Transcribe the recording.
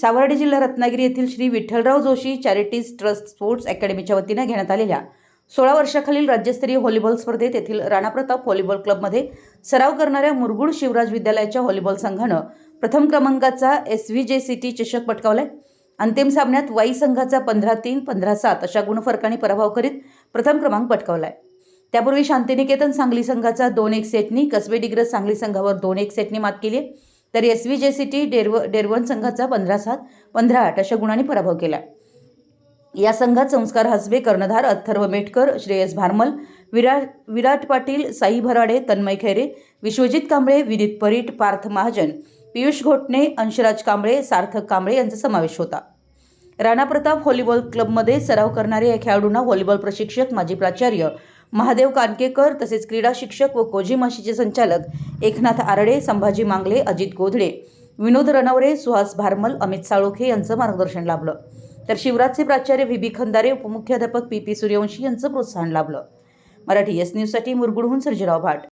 सावर्डे जिल्हा रत्नागिरी येथील Shri Vitthalrao Joshi चॅरिटीज trust sports अकॅडमीच्या वतीने घेण्यात आलेल्या 16 वर्षाखालील राज्यस्तरीय व्हॉलीबॉल स्पर्धेत येथील राणा प्रताप व्हॉलीबॉल क्लबमध्ये सराव करणाऱ्या मुरगुड शिवराज विद्यालयाच्या व्हॉलीबॉल संघानं प्रथम क्रमांकाचा SVJCT चषक पटकावलाय। अंतिम सामन्यात वाई संघाचा 15-3, 15-7 अशा गुणफरकाने पराभव करीत प्रथम क्रमांक पटकावलाय। त्यापूर्वी शांतिनिकेतन सांगली संघाचा 2-1 सेटनी कसबे डिग्रज सांगली संघावर 2-1 सेटनी मात केली, तर SVJCT डेरवण संघाचा 15-7, 15-8 अशा गुणांनी पराभव केला। या संघात संस्कार हसबे, कर्णधार अथर्व मेटकर, श्रेयस भारमल, विराट पाटील, साई भराडे, तन्मय खैरे, विश्वजित कांबळे, विदित परीट, पार्थ महाजन, पियुष घोटणे, अंशराज कांबळे, सार्थक कांबळे यांचा समावेश होता। राणा प्रताप व्हॉलीबॉल क्लबमध्ये सराव करणारे या खेळाडूंना व्हॉलीबॉल प्रशिक्षक, माजी प्राचार्य महादेव कानकेकर तसेच क्रीडा शिक्षक व कोझीमाशीचे संचालक एकनाथ आरडे, संभाजी मांगले, अजित गोधळे, विनोद रनवरे, सुहास भारमल, अमित साळोखे यांचं मार्गदर्शन लाभलं, तर शिवराजचे प्राचार्य VB खंदारे, उपमुख्याध्यापक PP सूर्यवंशी यांचं प्रोत्साहन लाभलं। मराठी न्यूजसाठी मुरगुडहून सर्जेराव भाट।